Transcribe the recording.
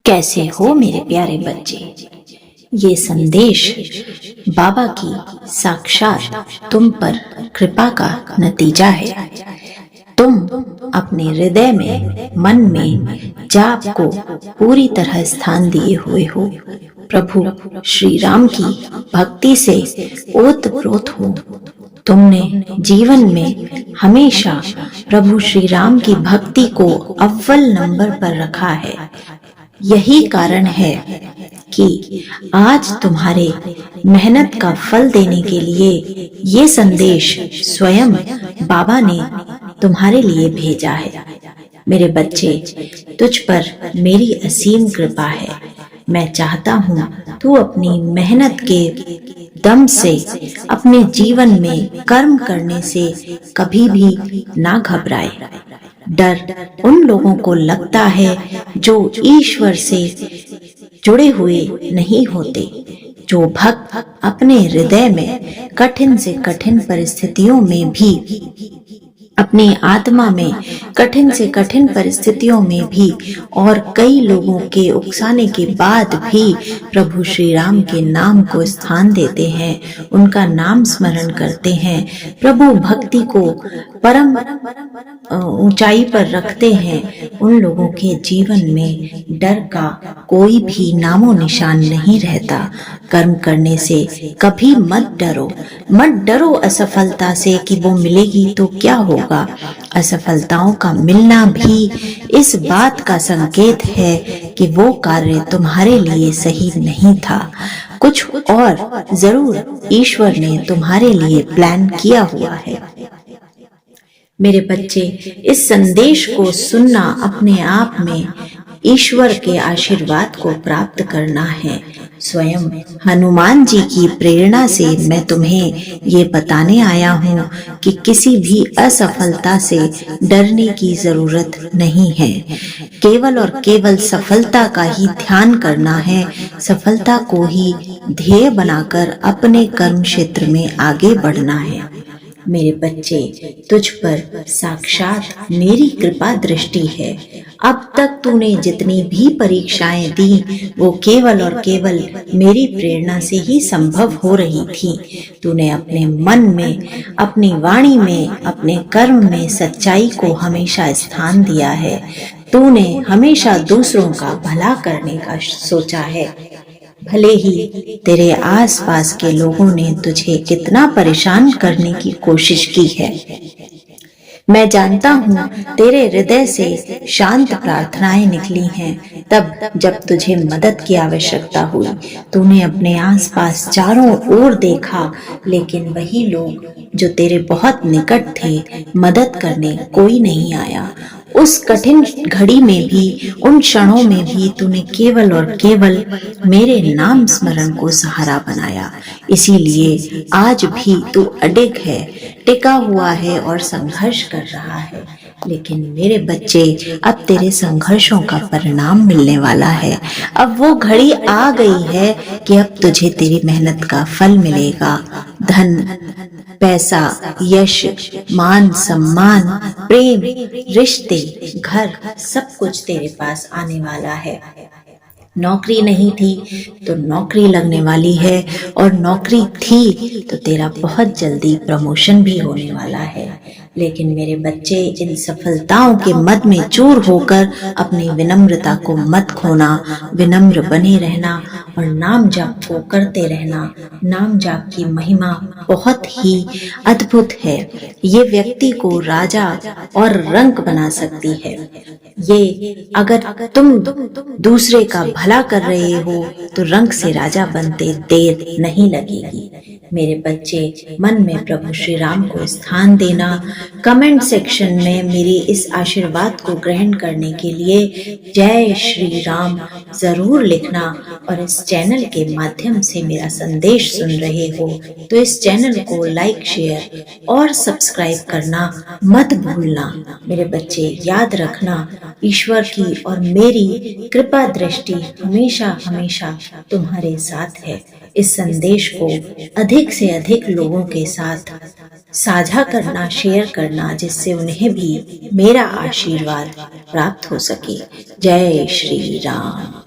कैसे हो मेरे प्यारे बच्चे। ये संदेश बाबा की साक्षात तुम पर कृपा का नतीजा है। तुम अपने हृदय में, मन में जाप को पूरी तरह स्थान दिए हुए हो। प्रभु श्री राम की भक्ति से ओतप्रोत हो। तुमने जीवन में हमेशा प्रभु श्री राम की भक्ति को अव्वल नंबर पर रखा है। यही कारण है कि आज तुम्हारे मेहनत का फल देने के लिए ये संदेश स्वयं बाबा ने तुम्हारे लिए भेजा है। मेरे बच्चे, तुझ पर मेरी असीम कृपा है। मैं चाहता हूँ तू अपनी मेहनत के दम से अपने जीवन में कर्म करने से कभी भी ना घबराए। डर उन लोगों को लगता है जो ईश्वर से जुड़े हुए नहीं होते। जो भक्त अपने हृदय में कठिन से कठिन परिस्थितियों में भी, अपनी आत्मा में कठिन से कठिन परिस्थितियों में भी और कई लोगों के उकसाने के बाद भी प्रभु श्री राम के नाम को स्थान देते हैं, उनका नाम स्मरण करते हैं, प्रभु भक्ति को परम ऊंचाई पर रखते हैं, उन लोगों के जीवन में डर का कोई भी नामो निशान नहीं रहता। कर्म करने से कभी मत डरो। मत डरो असफलता से कि वो मिलेगी तो क्या होगा। असफलताओं का मिलना भी इस बात का संकेत है कि वो कार्य तुम्हारे लिए सही नहीं था। कुछ और जरूर ईश्वर ने तुम्हारे लिए प्लान किया हुआ है। मेरे बच्चे, इस संदेश को सुनना अपने आप में ईश्वर के आशीर्वाद को प्राप्त करना है। स्वयं हनुमान जी की प्रेरणा से मैं तुम्हें ये बताने आया हूँ कि किसी भी असफलता से डरने की जरूरत नहीं है। केवल और केवल सफलता का ही ध्यान करना है। सफलता को ही ध्येय बनाकर अपने कर्म क्षेत्र में आगे बढ़ना है। मेरे बच्चे, तुझ पर साक्षात मेरी कृपा दृष्टि है। अब तक तूने जितनी भी परीक्षाएं दी वो केवल और केवल मेरी प्रेरणा से ही संभव हो रही थी। तूने अपने मन में, अपनी वाणी में, अपने कर्म में सच्चाई को हमेशा स्थान दिया है। तूने हमेशा दूसरों का भला करने का सोचा है। भले ही तेरे आसपास के लोगों ने तुझे कितना परेशान करने की कोशिश की है, मैं जानता हूँ तेरे हृदय से शांत प्रार्थनाएं निकली हैं। तब जब तुझे मदद की आवश्यकता हुई, तूने अपने आसपास चारों ओर देखा, लेकिन वही लोग जो तेरे बहुत निकट थे, मदद करने कोई नहीं आया। उस कठिन घड़ी में भी, उन क्षणों में भी तूने केवल और केवल मेरे नाम स्मरण को सहारा बनाया। इसीलिए आज भी तू अडिग है, टिका हुआ है और संघर्ष कर रहा है। लेकिन मेरे बच्चे, अब तेरे संघर्षों का परिणाम मिलने वाला है। अब वो घड़ी आ गई है कि अब तुझे तेरी मेहनत का फल मिलेगा। धन, पैसा, यश, मान, सम्मान, प्रेम, रिश्ते, घर, सब कुछ तेरे पास आने वाला है। नौकरी नहीं थी तो नौकरी लगने वाली है, और नौकरी थी तो तेरा बहुत जल्दी प्रमोशन भी होने वाला है। लेकिन मेरे बच्चे, इन सफलताओं के मद में चूर होकर अपनी विनम्रता को मत खोना। विनम्र बने रहना और नाम जाप को करते रहना। नाम जाप की महिमा बहुत ही अद्भुत है। ये व्यक्ति को राजा और रंक बना सकती है। ये अगर तुम दूसरे का भला कर रहे हो तो रंक से राजा बनते देर नहीं लगेगी। मेरे बच्चे, मन में प्रभु श्री राम को स्थान देना। कमेंट सेक्शन में मेरे इस आशीर्वाद को ग्रहण करने के लिए जय श्री राम जरूर लिखना। और इस चैनल के माध्यम से मेरा संदेश सुन रहे हो तो इस चैनल को लाइक, शेयर और सब्सक्राइब करना मत भूलना। मेरे बच्चे, याद रखना, ईश्वर की और मेरी कृपा दृष्टि हमेशा हमेशा तुम्हारे साथ है। इस संदेश को अधिक से अधिक लोगों के साथ साझा करना, शेयर करना, जिससे उन्हें भी मेरा आशीर्वाद प्राप्त हो सके। जय श्री राम।